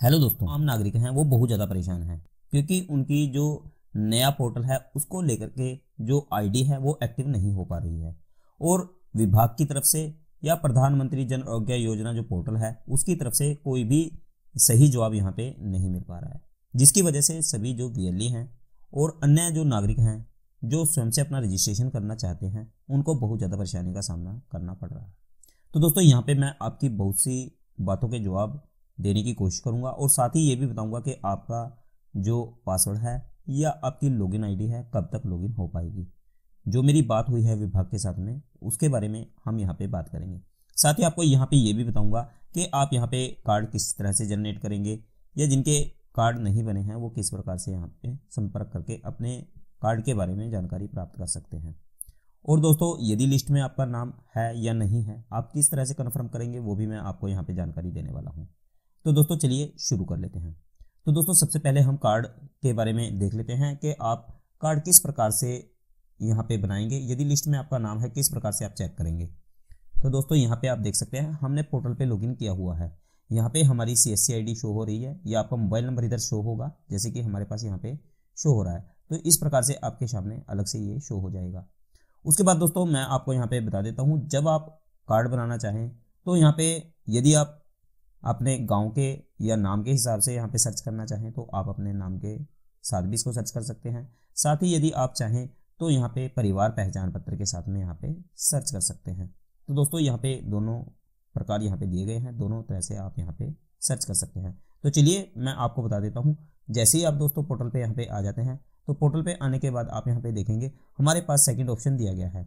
Hello दोस्तों, आम नागरिक हैं वो बहुत ज़्यादा परेशान हैं क्योंकि उनकी जो नया पोर्टल है उसको लेकर के जो आईडी है वो एक्टिव नहीं हो पा रही है और विभाग की तरफ से या प्रधानमंत्री जन आरोग्य योजना जो पोर्टल है उसकी तरफ से कोई भी सही जवाब यहाँ पे नहीं मिल पा रहा है, जिसकी वजह से सभी जो वीएलई हैं और अन्य जो नागरिक हैं जो स्वयं से अपना रजिस्ट्रेशन करना चाहते हैं उनको बहुत ज़्यादा परेशानी का सामना करना पड़ रहा है। तो दोस्तों यहाँ पे मैं आपकी बहुत सी बातों के जवाब देने की कोशिश करूंगा और साथ ही ये भी बताऊंगा कि आपका जो पासवर्ड है या आपकी लॉगिन आईडी है कब तक लॉगिन हो पाएगी। जो मेरी बात हुई है विभाग के साथ में उसके बारे में हम यहाँ पे बात करेंगे। साथ ही आपको यहाँ पे ये भी बताऊंगा कि आप यहाँ पे कार्ड किस तरह से जनरेट करेंगे या जिनके कार्ड नहीं बने हैं वो किस प्रकार से यहाँ पे संपर्क करके अपने कार्ड के बारे में जानकारी प्राप्त कर सकते हैं। और दोस्तों यदि लिस्ट में आपका नाम है या नहीं है आप किस तरह से कन्फर्म करेंगे वो भी मैं आपको यहाँ पे जानकारी देने वाला हूँ। तो दोस्तों चलिए शुरू कर लेते हैं। तो दोस्तों सबसे पहले हम कार्ड के बारे में देख लेते हैं कि आप कार्ड किस प्रकार से यहाँ पे बनाएंगे, यदि लिस्ट में आपका नाम है किस प्रकार से आप चेक करेंगे। तो दोस्तों यहाँ पे आप देख सकते हैं हमने पोर्टल पे लॉगिन किया हुआ है। यहाँ पे हमारी CSC ID शो हो रही है या आपका मोबाइल नंबर इधर शो होगा जैसे कि हमारे पास यहाँ पे शो हो रहा है। तो इस प्रकार से आपके सामने अलग से ये शो हो जाएगा। उसके बाद दोस्तों मैं आपको यहाँ पे बता देता हूँ, जब आप कार्ड बनाना चाहें तो यहाँ पे यदि आप अपने गांव के या नाम के हिसाब से यहाँ पे सर्च करना चाहें तो आप अपने नाम के साथ भी इसको सर्च कर सकते हैं। साथ ही यदि आप चाहें तो यहाँ पे परिवार पहचान पत्र के साथ में यहाँ पे सर्च कर सकते हैं। तो दोस्तों यहाँ पे दोनों प्रकार यहाँ पे दिए गए हैं, दोनों तरह से आप यहाँ पे सर्च कर सकते हैं। तो चलिए मैं आपको बता देता हूँ। जैसे ही आप दोस्तों पोर्टल पे यहाँ पे आ जाते हैं तो पोर्टल पे आने के बाद आप यहाँ पे देखेंगे हमारे पास सेकंड ऑप्शन दिया गया है।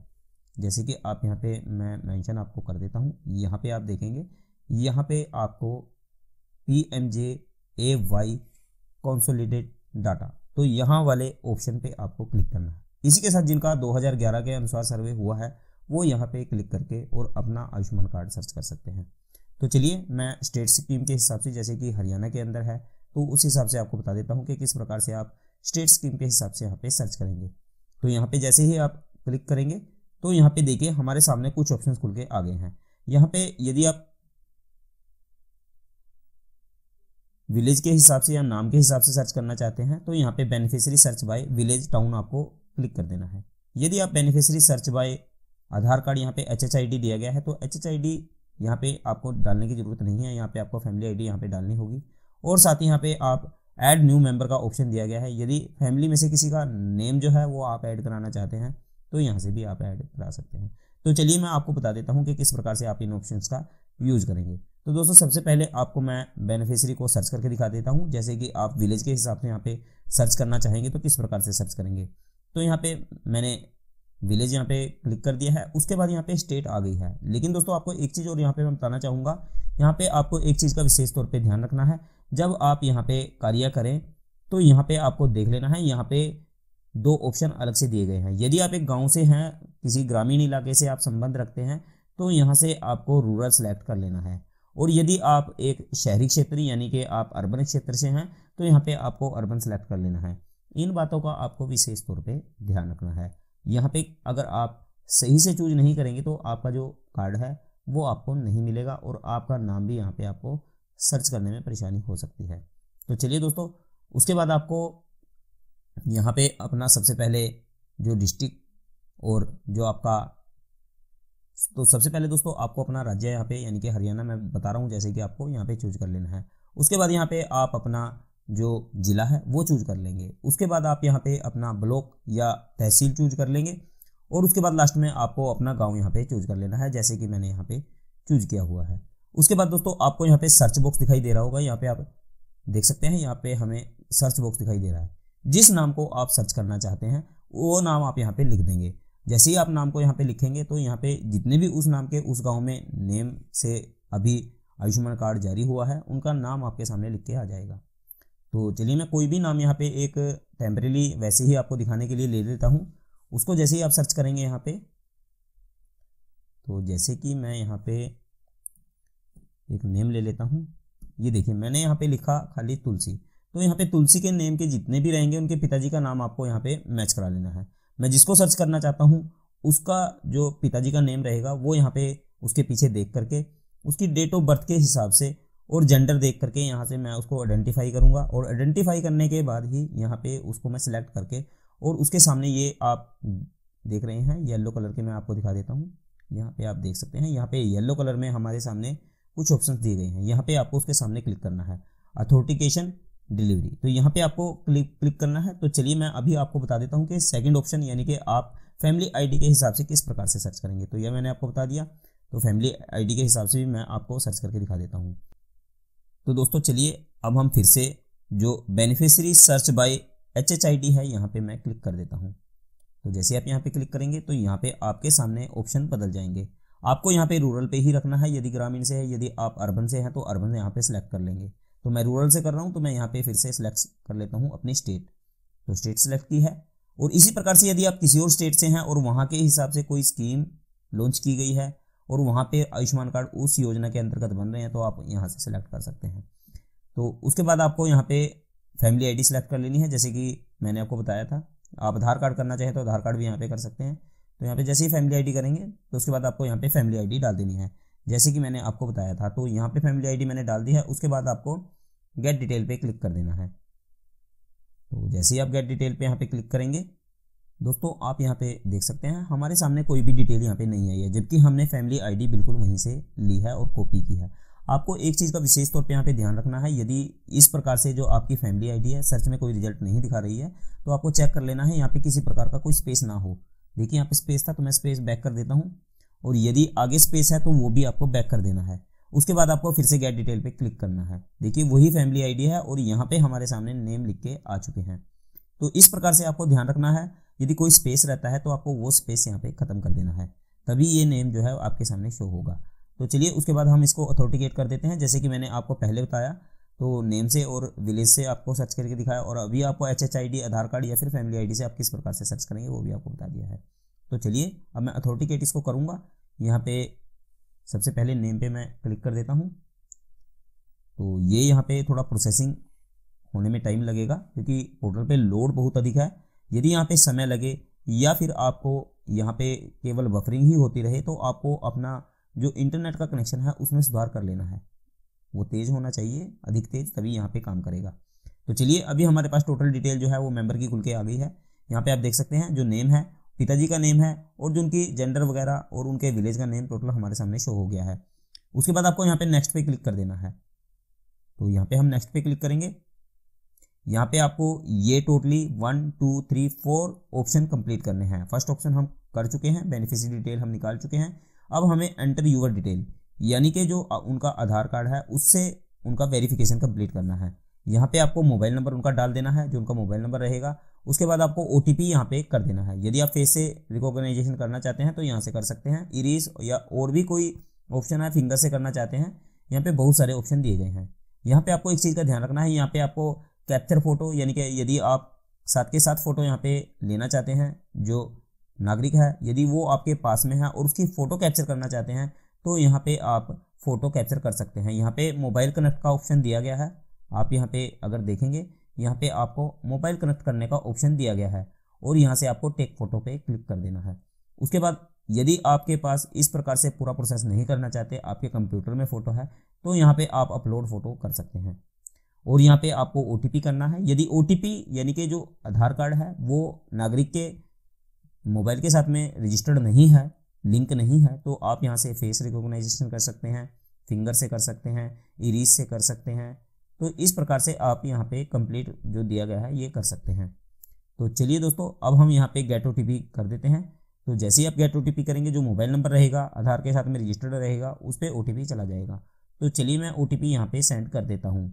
जैसे कि आप यहाँ पे मैं मेंशन आपको कर देता हूँ, यहाँ पे आप देखेंगे यहाँ पे आपको PMJAY कंसोलिडेट डाटा, तो यहाँ वाले ऑप्शन पे आपको क्लिक करना है। इसी के साथ जिनका 2011 के अनुसार सर्वे हुआ है वो यहाँ पे क्लिक करके और अपना आयुष्मान कार्ड सर्च कर सकते हैं। तो चलिए मैं स्टेट स्कीम के हिसाब से जैसे कि हरियाणा के अंदर है तो उस हिसाब से आपको बता देता हूँ कि किस प्रकार से आप स्टेट स्कीम के हिसाब से यहाँ पे सर्च करेंगे। तो यहाँ पे जैसे ही आप क्लिक करेंगे तो यहाँ पे देखिए हमारे सामने कुछ ऑप्शन खुल के आ गए हैं। यहाँ पे यदि आप विलेज के हिसाब से या नाम के हिसाब से सर्च करना चाहते हैं तो यहाँ पे beneficiary search by village town आपको क्लिक कर देना है। यदि आप beneficiary search by Aadhaar card यहाँ पे HHID दिया गया है तो HHID यहाँ पे आपको डालने की जरूरत नहीं है, यहाँ पे आपको फैमिली ID यहाँ पे डालनी होगी। और साथ ही यहाँ पे आप ऐड न्यू मेंबर का ऑप्शन दिया गया है, यदि फैमिली में से किसी का नेम जो है वो आप ऐड कराना चाहते हैं तो यहाँ से भी आप ऐड करा सकते हैं। तो चलिए मैं आपको बता देता हूँ कि किस प्रकार से आप इन ऑप्शंस का यूज करेंगे। तो दोस्तों सबसे पहले आपको मैं बेनिफिशियरी को सर्च करके दिखा देता हूँ। जैसे कि आप विलेज के हिसाब से यहाँ पे सर्च करना चाहेंगे तो किस प्रकार से सर्च करेंगे। तो यहाँ पे मैंने विलेज यहाँ पे क्लिक कर दिया है, उसके बाद यहाँ पे स्टेट आ गई है। लेकिन दोस्तों आपको एक चीज़ और यहाँ पे मैं बताना चाहूँगा, यहाँ पे आपको एक चीज़ का विशेष तौर पे ध्यान रखना है। जब आप यहाँ पे कार्य करें तो यहाँ पे आपको देख लेना है, यहाँ पे दो ऑप्शन अलग से दिए गए हैं। यदि आप एक गाँव से हैं, किसी ग्रामीण इलाके से आप संबंध रखते हैं तो यहाँ से आपको रूरल सेलेक्ट कर लेना है। और यदि आप एक शहरी क्षेत्र यानी कि आप अर्बन क्षेत्र से हैं तो यहाँ पे आपको अर्बन सेलेक्ट कर लेना है। इन बातों का आपको विशेष तौर पे ध्यान रखना है। यहाँ पे अगर आप सही से चूज नहीं करेंगे तो आपका जो कार्ड है वो आपको नहीं मिलेगा और आपका नाम भी यहाँ पे आपको सर्च करने में परेशानी हो सकती है। तो चलिए दोस्तों उसके बाद आपको यहाँ पे अपना सबसे पहले जो डिस्ट्रिक्ट और जो आपका, तो सबसे पहले दोस्तों आपको अपना राज्य यहाँ पे यानी कि हरियाणा मैं बता रहा हूँ जैसे कि आपको यहाँ पे चूज कर लेना है। उसके बाद यहाँ पे आप अपना जो जिला है वो चूज कर लेंगे। उसके बाद आप यहाँ पे अपना ब्लॉक या तहसील चूज कर लेंगे और उसके बाद लास्ट में आपको अपना गांव यहाँ पे चूज कर लेना है जैसे कि मैंने यहाँ पे चूज किया हुआ है। उसके बाद दोस्तों आपको यहाँ पे सर्च बॉक्स दिखाई दे रहा होगा, यहाँ पे आप देख सकते हैं यहाँ पे हमें सर्च बॉक्स दिखाई दे रहा है। जिस नाम को आप सर्च करना चाहते हैं वो नाम आप यहाँ पे लिख देंगे। जैसे ही आप नाम को यहाँ पे लिखेंगे तो यहाँ पे जितने भी उस नाम के उस गांव में नेम से अभी आयुष्मान कार्ड जारी हुआ है उनका नाम आपके सामने लिख के आ जाएगा। तो चलिए मैं कोई भी नाम यहाँ पे एक टेम्परेरी वैसे ही आपको दिखाने के लिए ले लेता हूँ। उसको जैसे ही आप सर्च करेंगे यहाँ पे, तो जैसे कि मैं यहाँ पे एक नेम ले लेता हूँ। ये देखिए मैंने यहाँ पे लिखा खाली तुलसी। तो यहाँ पे तुलसी के नेम के जितने भी रहेंगे उनके पिताजी का नाम आपको यहाँ पे मैच करा लेना है। मैं जिसको सर्च करना चाहता हूँ उसका जो पिताजी का नेम रहेगा वो यहाँ पे उसके पीछे देख करके उसकी डेट ऑफ बर्थ के हिसाब से और जेंडर देख करके यहाँ से मैं उसको आइडेंटिफाई करूँगा, और आइडेंटिफाई करने के बाद ही यहाँ पे उसको मैं सिलेक्ट करके, और उसके सामने ये आप देख रहे हैं येलो कलर के, मैं आपको दिखा देता हूँ। यहाँ पे आप देख सकते हैं, यहाँ पे येलो कलर में हमारे सामने कुछ ऑप्शंस दिए गए हैं। यहाँ पे आपको उसके सामने क्लिक करना है, अथेंटिकेशन डिलीवरी, तो यहाँ पे आपको क्लिक करना है। तो चलिए मैं अभी आपको बता देता हूँ कि सेकंड ऑप्शन यानी कि आप फैमिली आईडी के हिसाब से किस प्रकार से सर्च करेंगे। तो यह मैंने आपको बता दिया, तो फैमिली आईडी के हिसाब से भी मैं आपको सर्च करके दिखा देता हूँ। तो दोस्तों चलिए अब हम फिर से जो बेनिफिशियरी सर्च बाय HHID है यहाँ पे मैं क्लिक कर देता हूँ। तो जैसे आप यहाँ पे क्लिक करेंगे तो यहाँ पे आपके सामने ऑप्शन बदल जाएंगे। आपको यहाँ पे रूरल पे ही रखना है, यदि ग्रामीण से है, यदि आप अर्बन से हैं तो अर्बन यहाँ पे सिलेक्ट कर लेंगे। तो मैं रूरल से कर रहा हूँ, तो मैं यहाँ पे फिर से सिलेक्ट कर लेता हूँ अपनी स्टेट। तो स्टेट सिलेक्ट की है, और इसी प्रकार से यदि आप किसी और स्टेट से हैं और वहाँ के हिसाब से कोई स्कीम लॉन्च की गई है और वहाँ पे आयुष्मान कार्ड उस योजना के अंतर्गत बन रहे हैं तो आप यहाँ से सिलेक्ट कर सकते हैं। तो उसके बाद आपको यहाँ पे फैमिली आईडी सिलेक्ट कर लेनी है, जैसे कि मैंने आपको बताया था। आप आधार कार्ड करना चाहें तो आधार कार्ड भी यहाँ पे कर सकते हैं। तो यहाँ पे जैसे ही फैमिली आईडी करेंगे तो उसके बाद आपको यहाँ पे फैमिली आईडी डाल देनी है, जैसे कि मैंने आपको बताया था। तो यहाँ पे फैमिली आईडी मैंने डाल दी है। उसके बाद आपको गेट डिटेल पे क्लिक कर देना है। तो जैसे ही आप गेट डिटेल पे यहाँ पे क्लिक करेंगे दोस्तों, आप यहाँ पे देख सकते हैं हमारे सामने कोई भी डिटेल यहाँ पे नहीं आई है, जबकि हमने फैमिली आईडी बिल्कुल वहीं से ली है और कॉपी की है। आपको एक चीज़ का विशेष तौर पे यहाँ पे ध्यान रखना है, यदि इस प्रकार से जो आपकी फैमिली आईडी है सर्च में कोई रिजल्ट नहीं दिखा रही है तो आपको चेक कर लेना है यहाँ पे किसी प्रकार का कोई स्पेस ना हो। देखिए यहाँ पे स्पेस था तो मैं स्पेस बैक कर देता हूँ, और यदि आगे स्पेस है तो वो भी आपको बैक कर देना है। उसके बाद आपको फिर से गेट डिटेल पे क्लिक करना है। देखिए वही फैमिली आईडी है और यहाँ पे हमारे सामने नेम लिख के आ चुके हैं। तो इस प्रकार से आपको ध्यान रखना है, यदि कोई स्पेस रहता है तो आपको वो स्पेस यहाँ पे खत्म कर देना है, तभी ये नेम जो है आपके सामने शो होगा। तो चलिए उसके बाद हम इसको अथेंटिकेट कर देते हैं, जैसे कि मैंने आपको पहले बताया। तो नेम से और विलेज से आपको सर्च करके दिखाया, और अभी आपको HHID आधार कार्ड या फिर फैमिली आईडी से आप किस प्रकार से सर्च करेंगे वो भी आपको बता दिया है। तो चलिए अब मैं अथेंटिकेट इसको करूँगा। यहाँ पे सबसे पहले नेम पे मैं क्लिक कर देता हूँ। तो ये यहाँ पे थोड़ा प्रोसेसिंग होने में टाइम लगेगा क्योंकि पोर्टल पे लोड बहुत अधिक है। यदि यहाँ पे समय लगे या फिर आपको यहाँ पे केवल बफरिंग ही होती रहे तो आपको अपना जो इंटरनेट का कनेक्शन है उसमें सुधार कर लेना है, वो तेज़ होना चाहिए, अधिक तेज़, तभी यहाँ पे काम करेगा। तो चलिए अभी हमारे पास टोटल डिटेल जो है वो मेंबर की खुल के आ गई है। यहाँ पे आप देख सकते हैं जो नेम है, पिताजी का नेम है, और जो उनकी जेंडर वगैरह और उनके विलेज का नेम टोटल हमारे सामने शो हो गया है। उसके बाद आपको यहाँ पे नेक्स्ट पे क्लिक कर देना है। तो यहाँ पे हम नेक्स्ट पे क्लिक करेंगे। यहाँ पे आपको ये टोटली 1 2 3 4 ऑप्शन कंप्लीट करने हैं। फर्स्ट ऑप्शन हम कर चुके हैं, बेनिफिशियरी डिटेल हम निकाल चुके हैं। अब हमें एंटर यूवर डिटेल यानी कि जो उनका आधार कार्ड है उससे उनका वेरिफिकेशन कंप्लीट करना है। यहाँ पे आपको मोबाइल नंबर उनका डाल देना है, जो उनका मोबाइल नंबर रहेगा। उसके बाद आपको OTP यहाँ पे कर देना है। यदि आप फेस से रिकॉग्नाइजेशन करना चाहते हैं तो यहाँ से कर सकते हैं, इरीज या और भी कोई ऑप्शन है, फिंगर से करना चाहते हैं, यहाँ पे बहुत सारे ऑप्शन दिए गए हैं। यहाँ पे आपको एक चीज़ का ध्यान रखना है, यहाँ पे आपको कैप्चर फोटो यानी कि यदि आप साथ के साथ फोटो यहाँ पे लेना चाहते हैं, जो नागरिक है यदि वो आपके पास में है और उसकी फ़ोटो कैप्चर करना चाहते हैं तो यहाँ पे आप फ़ोटो कैप्चर कर सकते हैं। यहाँ पे मोबाइल कनेक्ट का ऑप्शन दिया गया है। आप यहाँ पे अगर देखेंगे यहाँ पे आपको मोबाइल कनेक्ट करने का ऑप्शन दिया गया है और यहाँ से आपको टेक फोटो पे क्लिक कर देना है। उसके बाद यदि आपके पास इस प्रकार से पूरा प्रोसेस नहीं करना चाहते, आपके कंप्यूटर में फ़ोटो है, तो यहाँ पे आप अपलोड फ़ोटो कर सकते हैं। और यहाँ पे आपको OTP करना है। यदि OTP यानी कि जो आधार कार्ड है वो नागरिक के मोबाइल के साथ में रजिस्टर्ड नहीं है, लिंक नहीं है, तो आप यहाँ से फेस रिकॉग्नाइजेशन कर सकते हैं, फिंगर से कर सकते हैं, इरीज से कर सकते हैं। तो इस प्रकार से आप यहाँ पे कंप्लीट जो दिया गया है ये कर सकते हैं। तो चलिए दोस्तों अब हम यहाँ पे गेट OTP कर देते हैं। तो जैसे ही आप गेट OTP करेंगे, जो मोबाइल नंबर रहेगा आधार के साथ में रजिस्टर्ड रहेगा उस पर OTP चला जाएगा। तो चलिए मैं OTP यहाँ पे सेंड कर देता हूँ।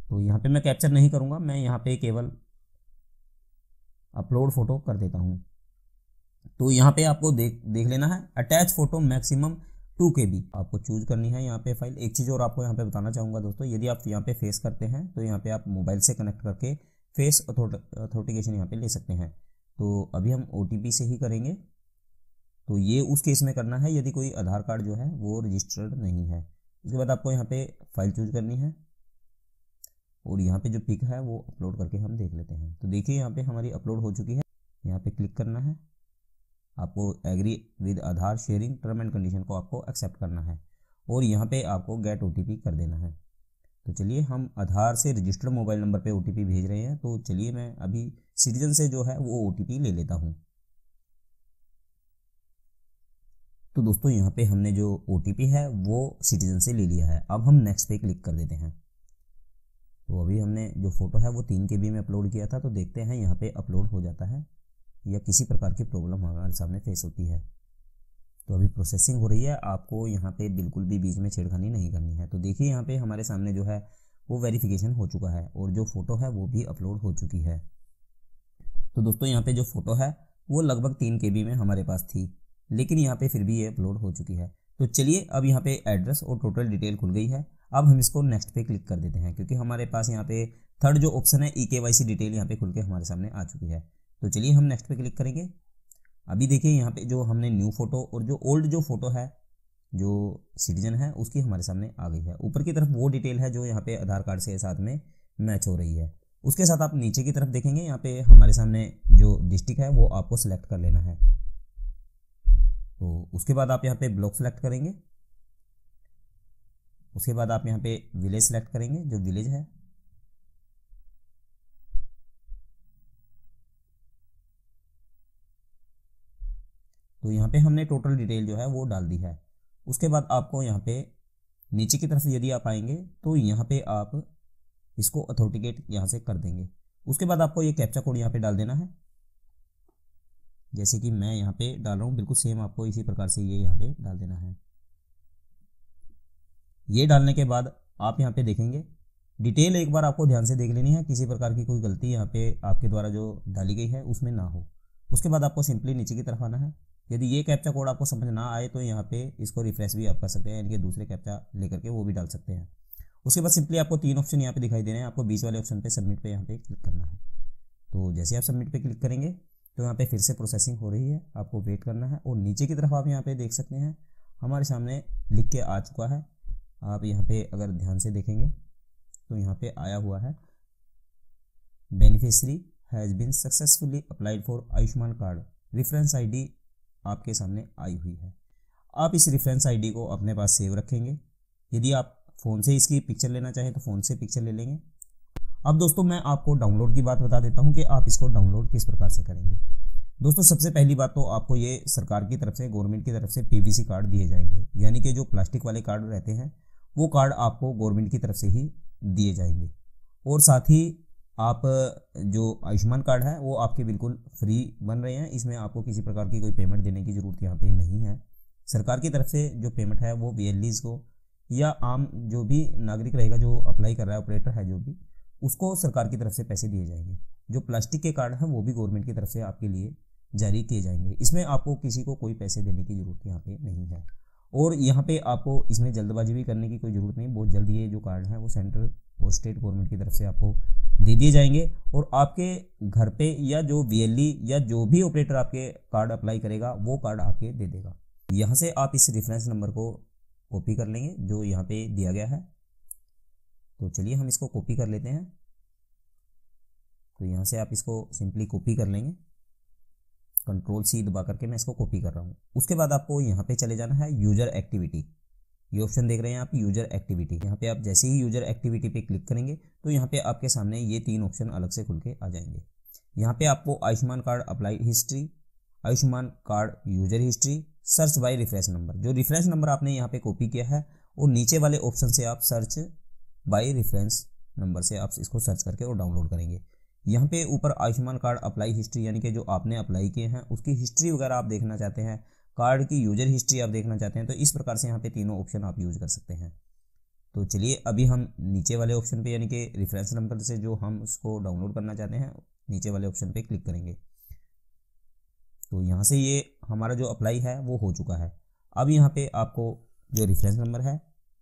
तो यहाँ पे मैं कैप्चर नहीं करूँगा, मैं यहाँ पे केवल अपलोड फोटो कर देता हूँ। तो यहाँ पे आपको देख लेना है, अटैच फोटो मैक्सिमम 2 KB आपको चूज करनी है यहाँ पे फाइल। एक चीज़ और आपको यहाँ पे बताना चाहूँगा दोस्तों, यदि आप यहाँ पे फेस करते हैं तो यहाँ पे आप मोबाइल से कनेक्ट करके फेस अथेंटिकेशन यहाँ पे ले सकते हैं। तो अभी हम OTP से ही करेंगे। तो ये उस केस में करना है यदि कोई आधार कार्ड जो है वो रजिस्टर्ड नहीं है। उसके बाद आपको यहाँ पे फाइल चूज करनी है और यहाँ पे जो पिक है वो अपलोड करके हम देख लेते हैं। तो देखिए यहाँ पे हमारी अपलोड हो चुकी है। यहाँ पे क्लिक करना है, आपको agree with Aadhaar sharing term and condition को आपको एक्सेप्ट करना है। और यहाँ पे आपको गेट OTP कर देना है। तो चलिए हम आधार से रजिस्टर्ड मोबाइल नंबर पे OTP भेज रहे हैं, तो चलिए मैं अभी सिटीजन से जो है वो OTP ले लेता हूँ। तो दोस्तों यहाँ पे हमने जो OTP है वो सिटीजन से ले लिया है। अब हम नेक्स्ट पे क्लिक कर देते हैं। तो अभी हमने जो फ़ोटो है वो 3 KB में अपलोड किया था, तो देखते हैं यहाँ पे अपलोड हो जाता है या किसी प्रकार की प्रॉब्लम हमारे सामने फेस होती है। तो अभी प्रोसेसिंग हो रही है, आपको यहाँ पे बिल्कुल भी बीच में छेड़खानी नहीं करनी है। तो देखिए यहाँ पे हमारे सामने जो है वो वेरिफिकेशन हो चुका है और जो फ़ोटो है वो भी अपलोड हो चुकी है। तो दोस्तों यहाँ पे जो फ़ोटो है वो लगभग 3 KB में हमारे पास थी, लेकिन यहाँ पे फिर भी ये अपलोड हो चुकी है। तो चलिए अब यहाँ पे एड्रेस और टोटल डिटेल खुल गई है। अब हम इसको नेक्स्ट पे क्लिक कर देते हैं, क्योंकि हमारे पास यहाँ पे थर्ड जो ऑप्शन है eKYC डिटेल यहाँ पे खुल के हमारे सामने आ चुकी है। तो चलिए हम नेक्स्ट पे क्लिक करेंगे। अभी देखिए यहाँ पे जो हमने न्यू फोटो और जो ओल्ड जो फोटो है जो सिटीजन है उसकी हमारे सामने आ गई है। ऊपर की तरफ वो डिटेल है जो यहाँ पे आधार कार्ड से साथ में मैच हो रही है। उसके साथ आप नीचे की तरफ देखेंगे यहाँ पे हमारे सामने जो डिस्ट्रिक्ट है वो आपको सिलेक्ट कर लेना है। तो उसके बाद आप यहाँ पे ब्लॉक सेलेक्ट करेंगे। उसके बाद आप यहाँ पे विलेज सेलेक्ट करेंगे, जो विलेज है। तो यहाँ पे हमने टोटल डिटेल जो है वो डाल दी है। उसके बाद आपको यहाँ पे नीचे की तरफ यदि आप आएंगे तो यहाँ पे आप इसको अथेंटिकेट यहाँ से कर देंगे। उसके बाद आपको ये कैप्चा कोड यहाँ पे डाल देना है, जैसे कि मैं यहाँ पे डाल रहा हूँ, बिल्कुल सेम आपको इसी प्रकार से ये यहाँ पे डाल देना है। ये डालने के बाद आप यहाँ पे देखेंगे डिटेल एक बार आपको ध्यान से देख लेनी है, किसी प्रकार की कोई गलती यहाँ पे आपके द्वारा जो डाली गई है उसमें ना हो। उसके बाद आपको सिंपली नीचे की तरफ आना है। यदि ये कैप्चा कोड आपको समझ ना आए तो यहाँ पे इसको रिफ्रेश भी आप कर सकते हैं, यानी कि दूसरे कैप्चा लेकर के वो भी डाल सकते हैं। उसके बाद सिंपली आपको 3 ऑप्शन यहाँ पे दिखाई दे रहे हैं, आपको बीच वाले ऑप्शन पे सबमिट पे यहाँ पे क्लिक करना है। तो जैसे आप सबमिट पे क्लिक करेंगे तो यहाँ पे फिर से प्रोसेसिंग हो रही है, आपको वेट करना है। और नीचे की तरफ आप यहाँ पे देख सकते हैं हमारे सामने लिख के आ चुका है। आप यहाँ पे अगर ध्यान से देखेंगे तो यहाँ पे आया हुआ है beneficiary has been successfully applied for Ayushman card, reference ID आपके सामने आई हुई है। आप इस रेफरेंस ID को अपने पास सेव रखेंगे। यदि आप फ़ोन से इसकी पिक्चर लेना चाहें तो फ़ोन से पिक्चर ले लेंगे। अब दोस्तों मैं आपको डाउनलोड की बात बता देता हूं कि आप इसको डाउनलोड किस प्रकार से करेंगे। दोस्तों सबसे पहली बात तो आपको ये सरकार की तरफ से, गवर्नमेंट की तरफ से PVC कार्ड दिए जाएंगे, यानी कि जो प्लास्टिक वाले कार्ड रहते हैं वो कार्ड आपको गवर्नमेंट की तरफ से ही दिए जाएंगे। और साथ ही आप जो आयुष्मान कार्ड है वो आपके बिल्कुल फ्री बन रहे हैं, इसमें आपको किसी प्रकार की कोई पेमेंट देने की ज़रूरत यहाँ पे नहीं है। सरकार की तरफ से जो पेमेंट है वो VLEs को या आम जो भी नागरिक रहेगा जो अप्लाई कर रहा है, ऑपरेटर है जो भी, उसको सरकार की तरफ से पैसे दिए जाएंगे। जो प्लास्टिक के कार्ड हैं वो भी गवर्नमेंट की तरफ से आपके लिए जारी किए जाएंगे। इसमें आपको किसी को कोई पैसे देने की ज़रूरत यहाँ पे नहीं है। और यहाँ पे आपको इसमें जल्दबाजी भी करने की कोई ज़रूरत नहीं, बहुत जल्द ये जो कार्ड है वो सेंट्रल और स्टेट गवर्नमेंट की तरफ से आपको दे दिए जाएंगे। और आपके घर पे या जो VLE या जो भी ऑपरेटर आपके कार्ड अप्लाई करेगा वो कार्ड आपके दे देगा। यहाँ से आप इस रेफरेंस नंबर को कॉपी कर लेंगे जो यहाँ पे दिया गया है। तो चलिए हम इसको कॉपी कर लेते हैं। तो यहाँ से आप इसको सिंपली कॉपी कर लेंगे, Ctrl+C दबा करके मैं इसको कॉपी कर रहा हूँ। उसके बाद आपको यहाँ पे चले जाना है यूजर एक्टिविटी। ये ऑप्शन देख रहे हैं आप, यूजर एक्टिविटी। यहाँ पे आप जैसे ही यूजर एक्टिविटी पे क्लिक करेंगे तो यहाँ पे आपके सामने ये 3 ऑप्शन अलग से खुल के आ जाएंगे। यहाँ पे आपको Ayushman card apply history, Ayushman card user history, search by reference number, जो रेफरेंस नंबर आपने यहाँ पे कॉपी किया है और नीचे वाले ऑप्शन से आप सर्च बाय रेफरेंस नंबर से आप इसको सर्च करके और डाउनलोड करेंगे। यहाँ पे ऊपर आयुष्मान कार्ड अप्लाई हिस्ट्री, यानी कि जो आपने अप्लाई किए हैं उसकी हिस्ट्री वगैरह आप देखना चाहते हैं, कार्ड की यूजर हिस्ट्री आप देखना चाहते हैं, तो इस प्रकार से यहाँ पे तीनों ऑप्शन आप यूज कर सकते हैं। तो चलिए अभी हम नीचे वाले ऑप्शन पे, यानी कि रेफरेंस नंबर से जो हम उसको डाउनलोड करना चाहते हैं, नीचे वाले ऑप्शन पे क्लिक करेंगे। तो यहाँ से ये हमारा जो अप्लाई है वो हो चुका है। अब यहाँ पे आपको जो रेफरेंस नंबर है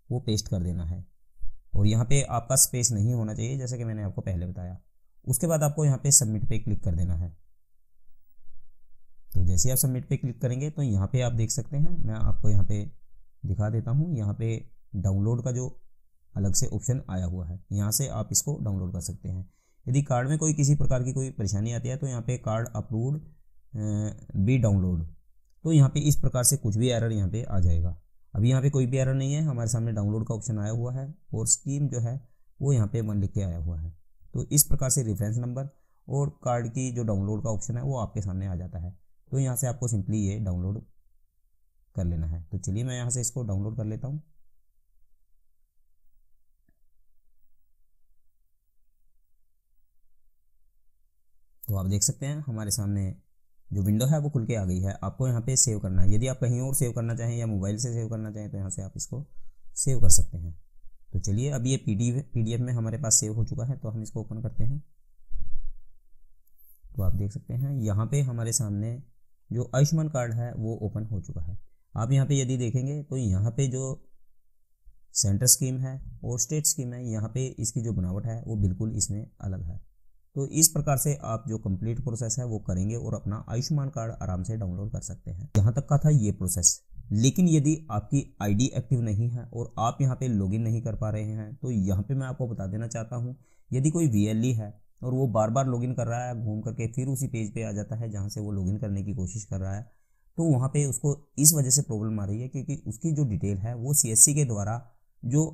वो पेस्ट कर देना है और यहाँ पे आपका स्पेस नहीं होना चाहिए, जैसे कि मैंने आपको पहले बताया। उसके बाद आपको यहाँ पे सबमिट पे क्लिक कर देना है। तो जैसे आप सबमिट पे क्लिक करेंगे तो यहाँ पे आप देख सकते हैं, मैं आपको यहाँ पे दिखा देता हूँ, यहाँ पे डाउनलोड का जो अलग से ऑप्शन आया हुआ है, यहाँ से आप इसको डाउनलोड कर सकते हैं। यदि कार्ड में कोई किसी प्रकार की कोई परेशानी आती है तो यहाँ पे कार्ड अप्रूव्ड बी डाउनलोड, तो यहाँ पे इस प्रकार से कुछ भी एरर यहाँ पे आ जाएगा। अभी यहाँ पे कोई भी एरर नहीं है, हमारे सामने डाउनलोड का ऑप्शन आया हुआ है और स्कीम जो है वो यहाँ पे 1 लिख के आया हुआ है। तो इस प्रकार से रेफरेंस नंबर और कार्ड की जो डाउनलोड का ऑप्शन है वो आपके सामने आ जाता है। तो यहाँ से आपको सिंपली ये डाउनलोड कर लेना है। तो चलिए मैं यहाँ से इसको डाउनलोड कर लेता हूँ। तो आप देख सकते हैं हमारे सामने जो विंडो है वो खुल के आ गई है। आपको यहाँ पे सेव करना है। यदि आप कहीं और सेव करना चाहें या मोबाइल से सेव करना चाहें तो यहाँ से आप इसको सेव कर सकते हैं। तो चलिए अब ये PDF में हमारे पास सेव हो चुका है, तो हम इसको ओपन करते हैं। तो आप देख सकते हैं यहाँ पे हमारे सामने जो आयुष्मान कार्ड है वो ओपन हो चुका है। आप यहाँ पे यदि देखेंगे तो यहाँ पे जो सेंटर स्कीम है और स्टेट स्कीम है, यहाँ पे इसकी जो बनावट है वो बिल्कुल इसमें अलग है। तो इस प्रकार से आप जो कंप्लीट प्रोसेस है वो करेंगे और अपना आयुष्मान कार्ड आराम से डाउनलोड कर सकते हैं। यहाँ तक का था ये प्रोसेस। लेकिन यदि आपकी आईडी एक्टिव नहीं है और आप यहाँ पे लॉगिन नहीं कर पा रहे हैं, तो यहाँ पे मैं आपको बता देना चाहता हूँ, यदि कोई VLE है और वो बार बार लॉगिन कर रहा है, घूम करके फिर उसी पेज पे आ जाता है जहाँ से वो लॉगिन करने की कोशिश कर रहा है, तो वहाँ पे उसको इस वजह से प्रॉब्लम आ रही है क्योंकि उसकी जो डिटेल है वो CSC के द्वारा जो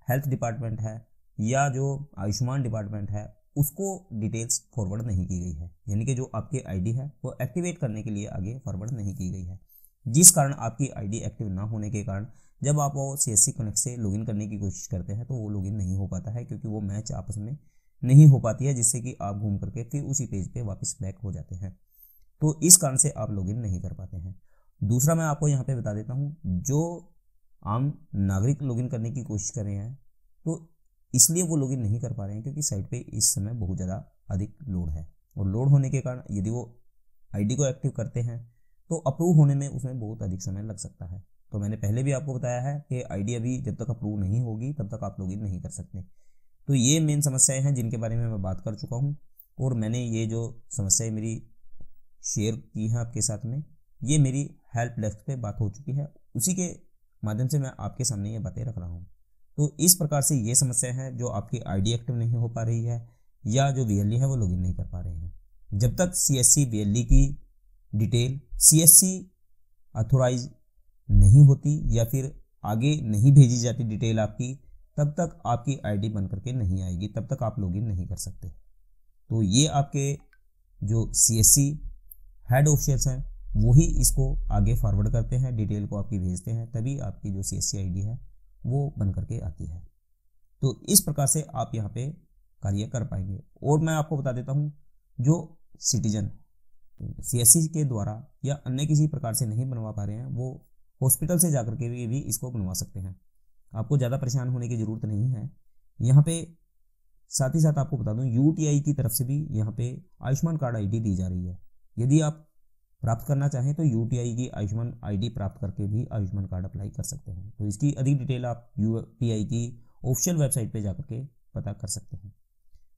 हेल्थ डिपार्टमेंट है या जो आयुष्मान डिपार्टमेंट है उसको डिटेल्स फॉरवर्ड नहीं की गई है। यानी कि जो आपकी आईडी है वो एक्टिवेट करने के लिए आगे फॉरवर्ड नहीं की गई है, जिस कारण आपकी आईडी एक्टिव ना होने के कारण जब आप वो CSC कनेक्ट से लॉगिन करने की कोशिश करते हैं तो वो लॉगिन नहीं हो पाता है, क्योंकि वो मैच आपस में नहीं हो पाती है, जिससे कि आप घूम करके फिर उसी पेज पे वापस बैक हो जाते हैं। तो इस कारण से आप लॉगिन नहीं कर पाते हैं। दूसरा मैं आपको यहाँ पे बता देता हूँ, जो आम नागरिक लॉगिन करने की कोशिश कर रहे हैं तो इसलिए वो लॉगिन नहीं कर पा रहे हैं क्योंकि साइट पे इस समय बहुत ज़्यादा अधिक लोड है, और लोड होने के कारण यदि वो आईडी को एक्टिव करते हैं तो अप्रूव होने में उसमें बहुत अधिक समय लग सकता है। तो मैंने पहले भी आपको बताया है कि आईडी अभी जब तक अप्रूव नहीं होगी तब तक आप लॉगिन नहीं कर सकते। तो ये मेन समस्याएं हैं जिनके बारे में मैं बात कर चुका हूँ, और मैंने ये जो समस्याएं मेरी शेयर की हैं आपके साथ में, ये मेरी हेल्प डेस्क पे बात हो चुकी है, उसी के माध्यम से मैं आपके सामने ये बातें रख रहा हूँ। तो इस प्रकार से ये समस्या है जो आपकी आईडी एक्टिव नहीं हो पा रही है या जो VLE है वो लॉगिन नहीं कर पा रहे हैं। जब तक CSC VLE की डिटेल CSC ऑथोराइज नहीं होती या फिर आगे नहीं भेजी जाती डिटेल आपकी, तब तक आपकी आईडी बन करके नहीं आएगी, तब तक आप लॉगिन नहीं कर सकते। तो ये आपके जो CSC हेड ऑफिसर्स हैं वही इसको आगे फॉरवर्ड करते हैं, डिटेल को आपकी भेजते हैं, तभी आपकी जो CSC आईडी है वो बन करके आती है। तो इस प्रकार से आप यहाँ पे कार्य कर पाएंगे। और मैं आपको बता देता हूँ, जो सिटीजन CSC के द्वारा या अन्य किसी प्रकार से नहीं बनवा पा रहे हैं वो हॉस्पिटल से जाकर के भी इसको बनवा सकते हैं। आपको ज़्यादा परेशान होने की ज़रूरत नहीं है। यहाँ पे साथ ही साथ आपको बता दूँ, UTI की तरफ से भी यहाँ पे आयुष्मान कार्ड ID दी जा रही है। यदि आप प्राप्त करना चाहें तो UTI की आयुष्मान ID प्राप्त करके भी आयुष्मान कार्ड अप्लाई कर सकते हैं। तो इसकी अधिक डिटेल आप UTI की ऑफिशियल वेबसाइट पे जाकर के पता कर सकते हैं।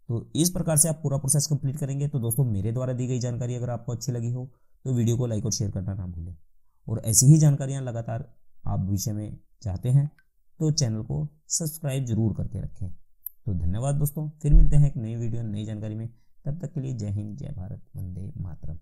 तो इस प्रकार से आप पूरा प्रोसेस कंप्लीट करेंगे। तो दोस्तों, मेरे द्वारा दी गई जानकारी अगर आपको अच्छी लगी हो तो वीडियो को लाइक और शेयर करना ना भूलें, और ऐसी ही जानकारियाँ लगातार आप विषय में चाहते हैं तो चैनल को सब्सक्राइब जरूर करके रखें। तो धन्यवाद दोस्तों, फिर मिलते हैं एक नई वीडियो नई जानकारी में। तब तक के लिए जय हिंद, जय भारत, वंदे मातरम।